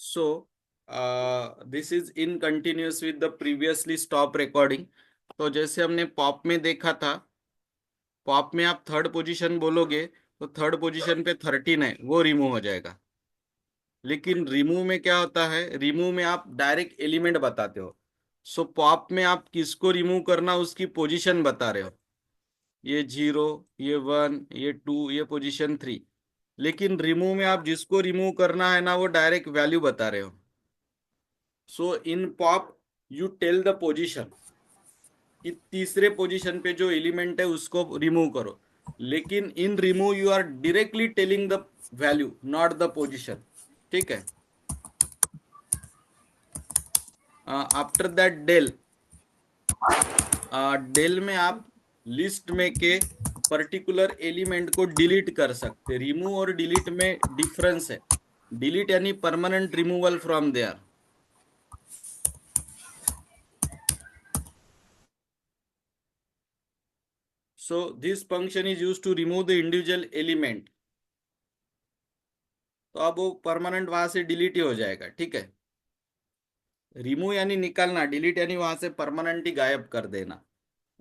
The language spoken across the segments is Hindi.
So this is in continuous with the previously stop recording. तो जैसे हमने पॉप में देखा था, पॉप में आप थर्ड पोजीशन बोलोगे तो थर्ड पोजीशन पे 13 है, वो रिमूव हो जाएगा। लेकिन रिमूव में क्या होता है, रिमूव में आप डायरेक्ट एलिमेंट बताते हो। सो पॉप में आप किसको रिमूव करना उसकी पोजीशन बता रहे हो, ये 0, ये 1, ये 2, ये पोजीशन 3। लेकिन रिमूव में आप जिसको रिमूव करना है ना वो डायरेक्ट वैल्यू बता रहे हो। So in pop you tell the position कि तीसरे पोजीशन पे जो एलिमेंट है उसको रिमूव करो। लेकिन in remove you are directly telling the value, not the position. ठीक है। आफ्टर दैट डेल, डेल में आप लिस्ट में के पर्टिकुलर एलिमेंट को डिलीट कर सकते। रिमूव और डिलीट में डिफरेंस है। डिलीट यानी permanent removal from there. So this function is use to remove the individual element. तो अब वो परमानेंट वहां से डिलीट ही हो जाएगा। ठीक है। रिमूव यानी निकालना, डिलीट यानी वहां से परमानेंट ही गायब कर देना।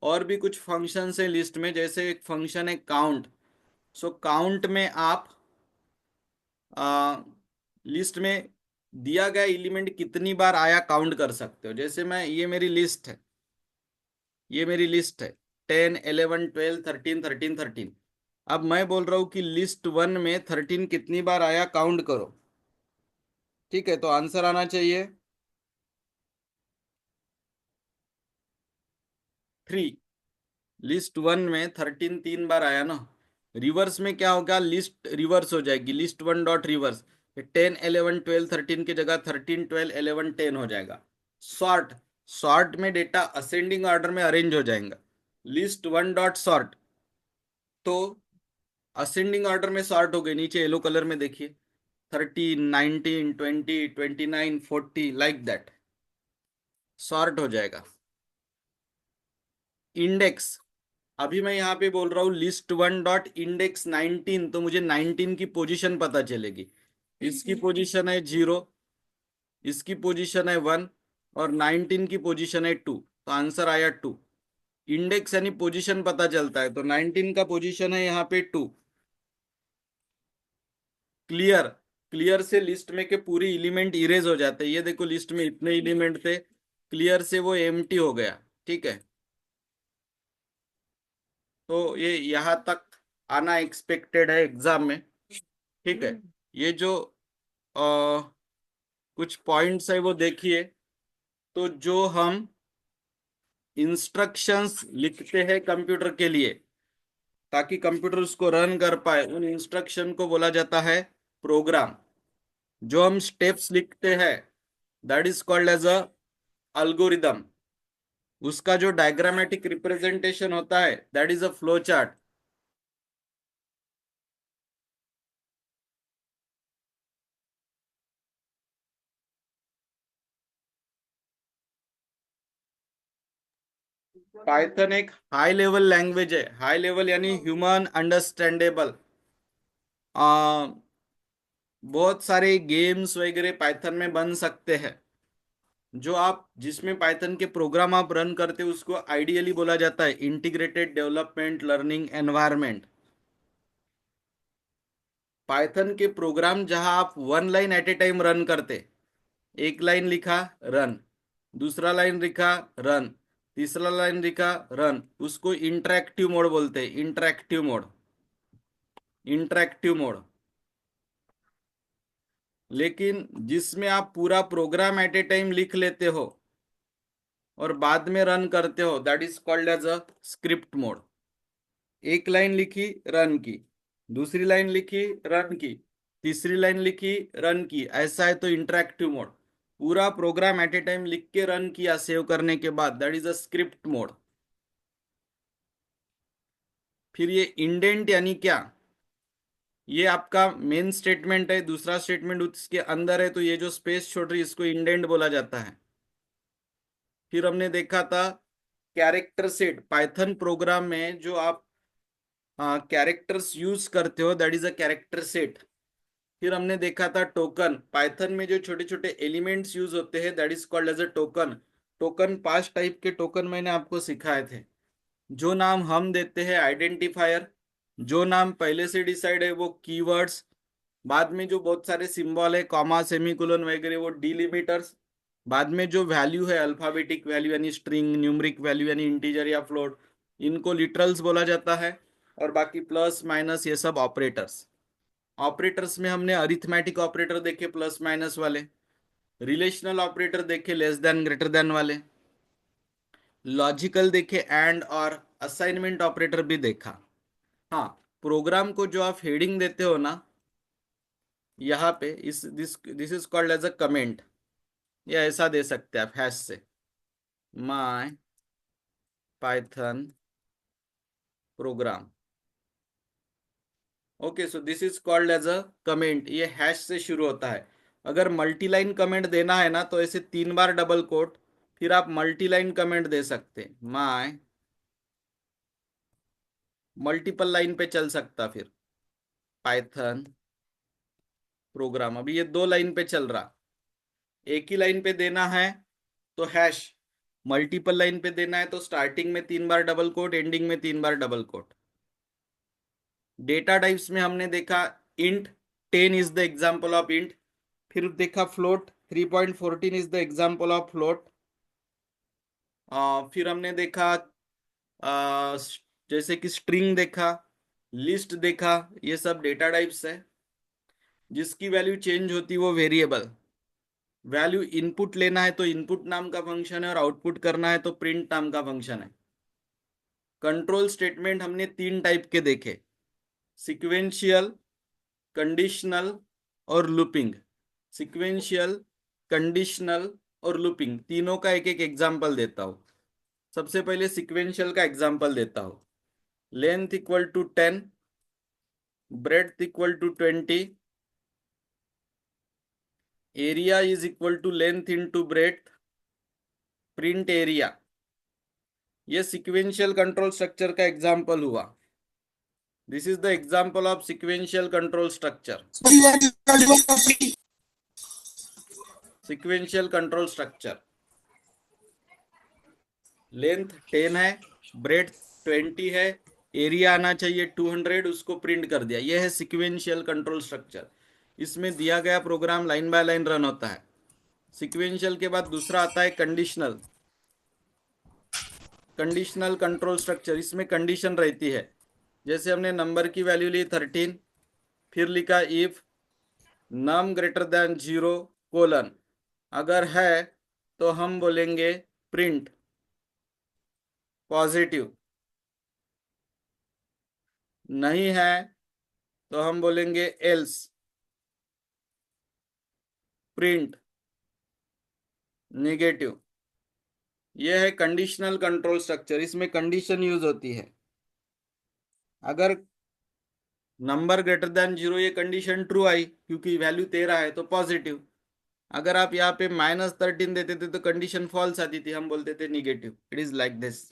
और भी कुछ फंक्शंस है लिस्ट में, जैसे एक फंक्शन है काउंट। सो काउंट में आप लिस्ट में दिया गया एलिमेंट कितनी बार आया काउंट कर सकते हो। जैसे मैं, ये मेरी लिस्ट है, ये मेरी लिस्ट है 10, 11, 12, 13, 13, 13। अब मैं बोल रहा हूं कि लिस्ट वन में 13 कितनी बार आया काउंट करो। ठीक है, तो आंसर आना चाहिए 3। लिस्ट वन में 13 3 बार आया ना। रिवर्स में क्या होगा, लिस्ट रिवर्स हो जाएगी, लिस्ट वन डॉट रिवर्स। 10, 11, 12, 13 की जगह 13, 12, 11, 10 हो जाएगा। सॉर्ट, सॉर्ट में डेटा असेंडिंग ऑर्डर में अरेंज हो जाएगा। लिस्ट वन डॉट सॉर्ट, तो असेंडिंग ऑर्डर में सॉर्ट हो गई। नीचे येलो कलर में देखिए, 13, 19, 20, 29, 40, लाइक दैट सॉर्ट हो जाएगा। इंडेक्स, अभी मैं यहाँ पे बोल रहा हूँ लिस्ट वन डॉट इंडेक्स 19, तो मुझे 19 की पोजीशन पता चलेगी। इसकी पोजीशन है 0, इसकी पोजीशन है 1, और 19 की पोजीशन है 2, तो आंसर आया 2। इंडेक्स यानी पोजीशन पता चलता है, तो 19 का पोजीशन है यहाँ पे 2। क्लियर, क्लियर से लिस्ट में के पूरी एलिमेंट इरेज हो जाते हैं। ये देखो लिस्ट में इतने एलिमेंट थे, क्लियर से वो एम्प्टी हो गया। ठीक है। तो ये यहाँ तक आना एक्सपेक्टेड है एग्जाम में। ठीक है। ये जो कुछ पॉइंट्स है वो देखिए। तो जो हम इंस्ट्रक्शंस लिखते हैं कंप्यूटर के लिए ताकि कंप्यूटर उसको रन कर पाए, उन इंस्ट्रक्शन को बोला जाता है प्रोग्राम। जो हम स्टेप्स लिखते हैं that is called as a algorithm. उसका जो डायग्रामेटिक रिप्रेजेंटेशन होता है that is a flow chart. Python एक हाई लेवल लैंग्वेज है। हाई लेवल यानी ह्यूमन अंडरस्टैंडेबल। बहुत सारे गेम्स वगैरह पाइथन में बन सकते हैं। जो आप जिसमें पाइथन के प्रोग्राम आप रन करते हो उसको आइडियली बोला जाता है integrated development learning environment. Python के प्रोग्राम जहां आप one line at A time run करते, एक लाइन लिखा रन, दूसरा लाइन लिखा रन, तीसरा लाइन लिखा रन, उसको इंटरेक्टिव मोड बोलते हैं। Interactive mode, interactive mode. लेकिन जिसमें आप पूरा प्रोग्राम एट ए टाइम लिख लेते हो और बाद में रन करते हो that is called as a script mode. एक लाइन लिखी रन की, दूसरी लाइन लिखी रन की, तीसरी लाइन लिखी रन की, ऐसा है तो इंटरेक्टिव मोड। पूरा प्रोग्राम एट ए टाइम लिख के रन किया सेव करने के बाद that is a script mode. फिर ये इंडेंट यानी क्या, ये आपका मेन स्टेटमेंट है, दूसरा स्टेटमेंट उसके अंदर है, तो ये जो स्पेस छोड़ रही है इसको इंडेंट बोला जाता है। फिर हमने देखा था कैरेक्टर सेट। पाइथन प्रोग्राम में जो आप कैरेक्टर्स यूज करते हो that is a character set. फिर हमने देखा था टोकन। पाइथन में जो छोटे छोटे एलिमेंट्स यूज होते हैं that is called as a token. Token 5 type के टोकन मैंने आपको सिखाए थे। जो नाम हम देते हैं आइडेंटिफायर, जो नाम पहले से डिसाइड है वो कीवर्ड्स, बाद में जो बहुत सारे सिंबल है कॉमा सेमीकोलन वगैरह वो डिलिमिटर्स, बाद में जो वैल्यू है अल्फाबेटिक वैल्यू यानी स्ट्रिंग, न्यूमरिक वैल्यू यानी इंटीजर या फ्लोट, इनको लिटरल्स बोला जाता है। और बाकी प्लस माइनस ये सब ऑपरेटर्स। ऑपरेटर्स में हमने अरिथमेटिक ऑपरेटर देखे प्लस माइनस वाले, रिलेशनल ऑपरेटर देखे लेस देन ग्रेटर देन वाले, लॉजिकल देखे एंड और असाइनमेंट ऑपरेटर भी देखा। हाँ, प्रोग्राम को जो आप हेडिंग देते हो ना यहाँ पे, इस this is called as a comment, या ऐसा दे सकते हैं आप हैश से, my Python program. Okay, so this is called as a comment, ये हैश से शुरू होता है। अगर मल्टीलाइन कमेंट देना है ना तो ऐसे 3 बार डबल कोट, फिर आप मल्टीलाइन कमेंट दे सकते हैं, माय मल्टीपल लाइन पे चल सकता फिर पाइथन प्रोग्राम। अभी ये 2 लाइन पे चल रहा, एक ही लाइन पे देना है तो हैश, मल्टीपल लाइन पे देना है तो स्टार्टिंग में 3 बार डबल कोट, एंडिंग में 3 बार डबल कोट। डेटा टाइप्स में हमने देखा int, 10 is the example of int. फिर देखा float, 3.14 is the example of float. फिर हमने देखा जैसे कि स्ट्रिंग देखा, लिस्ट देखा, ये सब डेटा टाइप्स है। जिसकी वैल्यू चेंज होती वो वेरिएबल। वैल्यू इनपुट लेना है तो इनपुट नाम का फंक्शन है, और आउटपुट करना है तो प्रिंट नाम का फंक्शन है। कंट्रोल स्टेटमेंट हमने 3 टाइप के देखे, सिक्वेंशियल, कंडीशनल और लूपिंग। सिक्वेंशियल, कंडीशनल और लूपिंग तीनों का एक एक एग्जाम्पल देता हूँ। सबसे पहले सिक्वेंशियल का एग्जाम्पल देता हूँ। Length equal to 10, breadth equal to 20, area is equal to length into breadth, print area. ये सिक्वेंशियल कंट्रोल स्ट्रक्चर का एग्जाम्पल हुआ। This is the example of sequential control structure. Sequential control structure, length 10 है, ब्रेड 20 है, एरिया आना चाहिए 200, उसको प्रिंट कर दिया। यह है सिक्वेंशियल कंट्रोल स्ट्रक्चर। इसमें दिया गया program line by line run होता है। सिक्वेंशियल के बाद दूसरा आता है कंडीशनल। कंडीशनल कंट्रोल स्ट्रक्चर, इसमें कंडीशन रहती है। जैसे हमने नंबर की वैल्यू ली 13, फिर लिखा if num greater than 0 colon, अगर है तो हम बोलेंगे प्रिंट पॉजिटिव, नहीं है तो हम बोलेंगे एल्स प्रिंट नेगेटिव। यह है कंडीशनल कंट्रोल स्ट्रक्चर, इसमें कंडीशन यूज होती है। अगर नंबर ग्रेटर देन 0 ये कंडीशन ट्रू आई क्योंकि वैल्यू 13 है तो पॉजिटिव। अगर आप यहाँ पे -13 देते थे तो कंडीशन फॉल्स आती थी, हम बोलते थे negative. It is like this,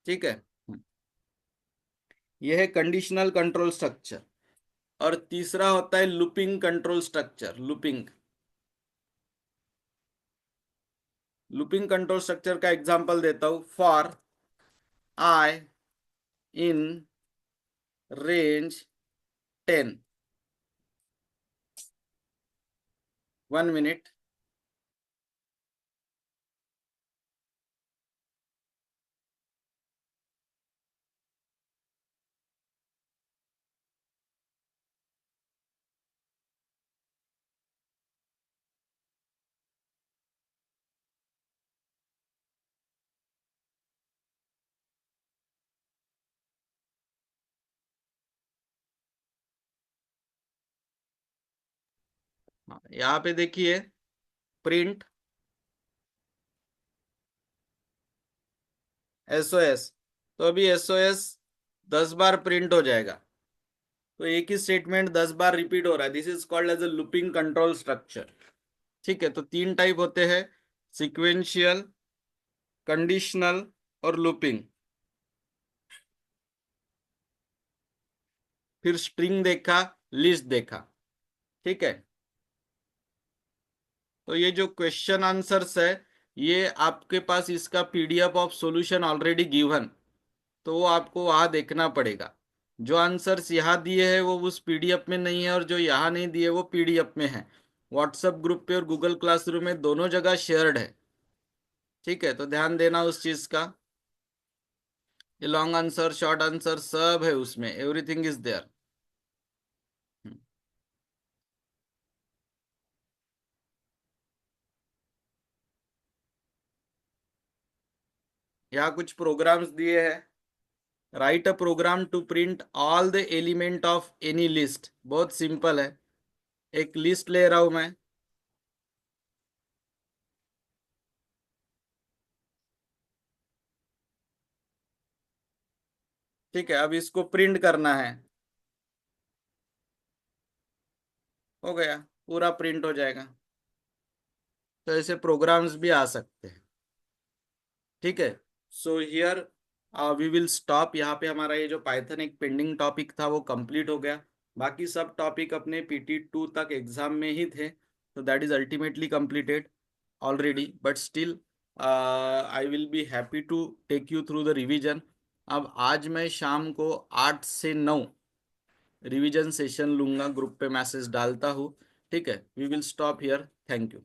ठीक है। यह है कंडीशनल कंट्रोल स्ट्रक्चर। और तीसरा होता है looping control structure. Looping, looping control structure का एग्जांपल देता हूं। For I in range 10, 1 minute. यहाँ पे देखिए प्रिंट एसओएस, तो अभी एसओएस 10 बार प्रिंट हो जाएगा, तो एक ही स्टेटमेंट 10 बार रिपीट हो रहा है। This is called as a looping control structure. ठीक है, तो 3 टाइप होते हैं, सिक्वेंशियल, कंडीशनल और लूपिंग। फिर स्ट्रिंग देखा, लिस्ट देखा। ठीक है। तो ये जो क्वेश्चन आंसर्स है, ये आपके पास इसका PDF of solution already given, तो वो आपको वहां देखना पड़ेगा। जो आंसर्स यहाँ दिए हैं वो उस पीडीएफ में नहीं है, और जो यहाँ नहीं दिए वो पीडीएफ में है। व्हाट्सएप ग्रुप पे और गूगल क्लासरूम में दोनों जगह शेयर्ड है। ठीक है, तो ध्यान देना उस चीज का। ये लॉन्ग आंसर, शॉर्ट आंसर सब है उसमें, एवरीथिंग इज देयर। यहाँ कुछ प्रोग्राम्स दिए हैं। Write a program to print all the element of any list. बहुत सिंपल है। एक लिस्ट ले रहा हूं मैं। ठीक है, अब इसको प्रिंट करना है। हो गया, पूरा प्रिंट हो जाएगा। तो ऐसे प्रोग्राम्स भी आ सकते हैं। ठीक है। So here we will stop. यहाँ पे हमारा ये जो पाइथन एक पेंडिंग टॉपिक था वो कंप्लीट हो गया। बाकी सब टॉपिक अपने PT2 तक एग्जाम में ही थे, तो that is ultimately completed already, but still I will be happy to take you through the revision. अब आज मैं शाम को 8 से 9 रिवीजन सेशन लूंगा, ग्रुप पे मैसेज डालता हूँ। ठीक है, we will stop here. Thank you.